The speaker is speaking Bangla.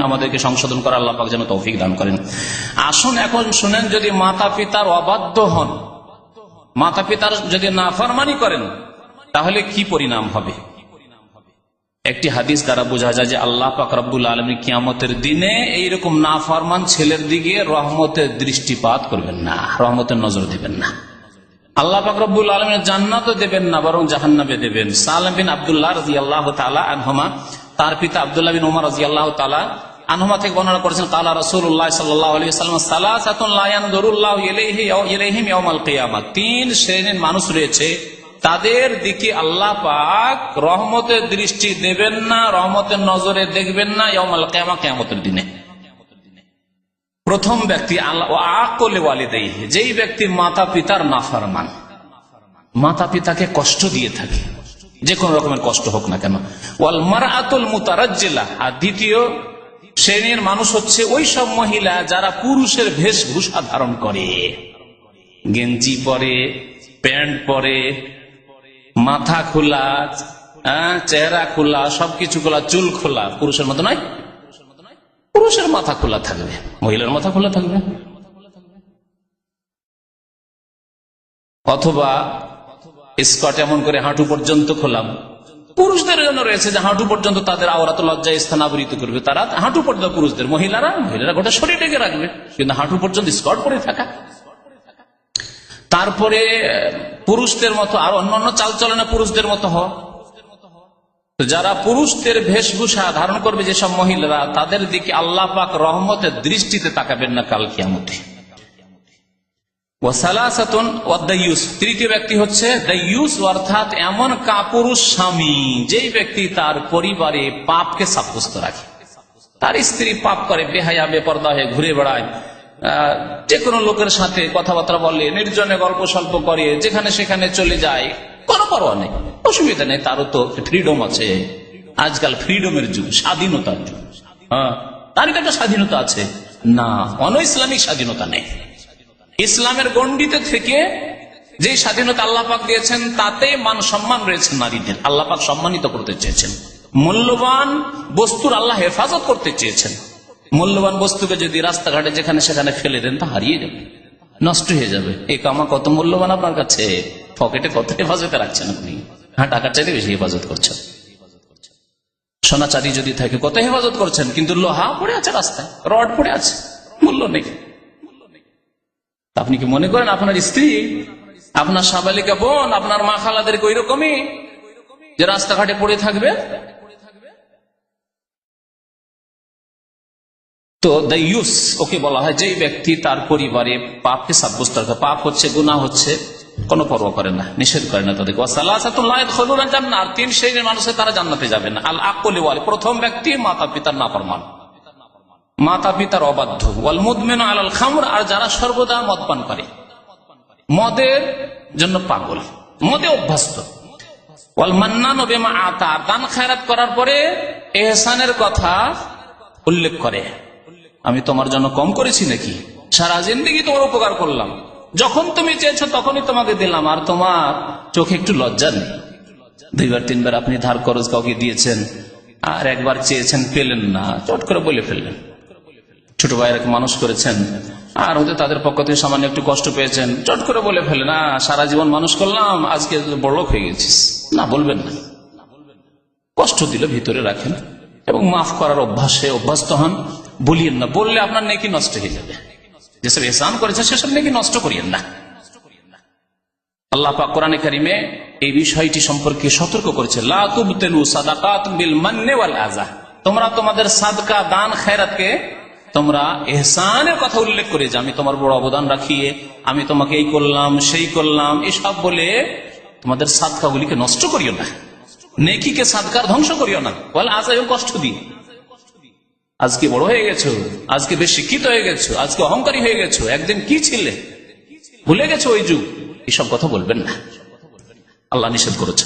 আমাদেরকে সংশোধন করার আল্লাহ পাক যেন তৌফিক দান করেন। আসুন এখন শুনেন, যদি মাতা পিতার অবাধ্য হন, মাতা পিতার যদি নাফরমানি করেন, তাহলে কি পরিণাম হবে। একটি হাদিস দ্বারা বোঝা যায় যে আল্লাহ পাক রব্বুল আলামিন কিয়ামতের দিনে এইরকম নাফরমান ছেলের দিকে রহমতের দৃষ্টিপাত করবেন না, রহমতের নজর দেবেন না। আল্লাহ পাক রব্বুল আলামিন জান্নাতও দেবেন না, বরং জাহান্নামে দেবেন। সালেম বিন আব্দুল্লাহ রাদিয়াল্লাহু তাআলা আনহুমা, তার পিতা আব্দুল্লাহ বিন ওমর রাদিয়াল্লাহু তাআলা আনহুমা থেকে বর্ণনা করেছেন, কালা রাসূলুল্লাহ সাল্লাল্লাহু আলাইহি ওয়াসাল্লাম, সালাসাতুন লা ইয়ানজুরুল্লাহু ইলাইহিম ইয়াউমাল কিয়ামাহ। তিন শ্রেণীর মানুষ রয়েছে, তাদের দিকে আল্লাহ পাক রহমতের দৃষ্টি দেবেন না, রহমতের নজরে দেখবেন না ইয়াউমাল কিয়ামাহ, কিয়ামতের দিনে। প্রথম ব্যক্তি আকুলে ওয়ালিদাইহি, যেই ব্যক্তি মাতা পিতার নাফরমান, মাতা পিতাকে কষ্ট দিয়ে থাকে, যে কোন রকমের কষ্ট হোক না কেন। ওয়াল মারআতুল মুতারাজ্জিলা, আর দ্বিতীয় শ্রেণীর মানুষ হচ্ছে ওই সব মহিলা যারা পুরুষের বেশভূষা ধারণ করে, গেঞ্জি পরে, প্যান্ট পরে, মাথা খোলা, চেহারা খোলা, সবকিছু খোলা, চুল খোলা, পুরুষের মতো নয়, পুরুষের মাথা খোলা থাকবে, মহিলার মাথা খোলা থাকবে। অথবা স্কর্ট এমন করে হাঁটু পর্যন্ত খোলা, পুরুষদের জন্য রয়েছে যে হাঁটু পর্যন্ত তাদের আওরাত লজ্জা স্থান আবৃত করবে, তারা হাঁটু পর্যন্ত পুরুষদের, মহিলারা গোটা শরীর ঢেকে রাখবে, কিন্তু হাঁটু পর্যন্ত স্কর্ট পরে থাকা। তারপরে পুরুষদের মতো আর অন্যান্য চালচলনে পুরুষদের মতো হওয়া। যারা পুরুষদের বেশভূষা ধারণ করবে যেসব মহিলারা, তাদের দিকে আল্লাহ পাক রহমতের দৃষ্টিতে তাকাবেন না কাল কিয়ামতে। তৃতীয় ব্যক্তি হচ্ছে দাইয়ুস, অর্থাৎ এমন কাপুরুষ স্বামী, যেই ব্যক্তি তার পরিবারে পাপকে সাব্যস্ত রাখে, তার স্ত্রী পাপ করে, বেহায়া বেপরদা হয়ে ঘুরে বেড়ায়, যে কোনো লোকের সাথে কথাবার্তা বলে, নির্জনে গল্প স্বল্প করে, যেখানে সেখানে চলে যায়, কোনো পরোয়া নেই, অসুবিধা নেই, তারও তো ফ্রিডম আছে। আজকাল ফ্রিডমের যুগ, স্বাধীনতার যুগ, তার একটা স্বাধীনতা আছে না, অন ইসলামিক স্বাধীনতা নেই। ইসলামের গণ্ডিতে থেকে যে স্বাধীনতা আল্লাহ পাক দিয়েছেন, তাতে মান সম্মান রয়েছে নারীদের, আল্লাহ পাক সম্মানিত করতে চেয়েছেন। মূল্যবান বস্তুর আল্লাহ হেফাজত করতে চেয়েছেন। মূল্যবান বস্তুকে যদি রাস্তাঘাটে যেখানে সেখানে ফেলে দেন, তা হারিয়ে যাবে, নষ্ট হয়ে যাবে। এই কামা কত মূল্যবান আপনার কাছে, পকেটে কত হেফাজতে রাখছেন আপনি। টাকার চাইতে বেশি হেফাজত করছেন। সোনা চাঁদি যদি থাকে কত হেফাজত করছেন, কিন্তু লোহা পড়ে আছে রাস্তায়, রড পড়ে আছে, মূল্য নেই। আপনি কি মনে করেন আপনার স্ত্রী, আপনার সাবালিকা বোন, আপনার মা খালাদেরকে ওই রকমই যে রাস্তাঘাটে পড়ে থাকবে? তো দাইয়ুস ওকে বলা হয় যেই ব্যক্তি তার পরিবারে পাপকে সাব্যস্ত করে, পাপ হচ্ছে, গুনাহ হচ্ছে, কোনো পরোয়া করে না, নিষেধ করে না তাদেরকে। আর তিন শ্রেণীর মানুষের তারা জান্নাতে যাবে না। আল আকুলি ওয়ালি, প্রথম ব্যক্তি মাতা পিতার নাফরমান, মাতা পিতার অবাধ্য। ওয়াল মুদমিনু আলাল খামর, আর যারা সর্বদা মদ পান করে, মদের জন্য পাগল, মদে অভ্যস্ত। ওয়াল মান্নানু বিমা আতা, দান খায়রাত করার পরে ইহসানের কথা উল্লেখ করে, আমি তোমার জন্য কম করেছি নাকি, সারা জিন্দেগি তোমার উপকার করলাম, যখন তুমি চেয়েছো তখনই তোমাকে দিলাম, আর তোমার চোখে একটু লজ্জা নেই। দুইবার তিনবার আপনি ধার খরচ কাউকে দিয়েছেন, আর একবার চেয়েছেন পেলেন না, চট করে বলে ফেললেন। ছোট ভাইয়েরাকে মানুষ করেছেন, আর হয়তো তাদের পক্ষ থেকে সামান্য একটু কষ্ট পেয়েছেন, চট করে বলে ফেলেন, সারা জীবন মানুষ করলাম, আজকে বড়লোক হয়ে গেছিস। না, বলবেন না, কষ্ট দিলে ভিতরে রাখেন এবং মাফ করার অভ্যাসে অভ্যস্ত হন। বলিয়েন না, বললে আপনার নেকি নষ্ট হয়ে যাবে। যেসব ইহসান করেছে সেসব নেকি নষ্ট করিয়েন না। আল্লাহ পাক কোরআনে কারিমে এই বিষয়টি সম্পর্কে সতর্ক করেছে, লা তুবতিলু সাদাকাতুম বিল মান্নি ওয়াল আযা, তোমরা তোমাদের সাদকা দান খায়রাতকে তোমরা ইহসানের কথা উল্লেখ করে, যে আমি তোমার বড় অবদান রাখিয়ে আমি তোমাকে এই করলাম সেই করলাম, এসব বলে তোমাদের সাদকাগুলিকে নষ্ট করিও না, নেকিকে সাদকার ধ্বংস করিও না। বলে আজ কষ্ট দিই, আজকে বড় হয়ে গেছো, আজকে বেশ শিক্ষিত হয়ে গেছো, আজকে অহংকারী হয়ে গেছো, একদিন কি ছিলে, ভুলে গেছো ওই যুগ, এসব কথা বলবেন না, আল্লাহ নিষেধ করেছে।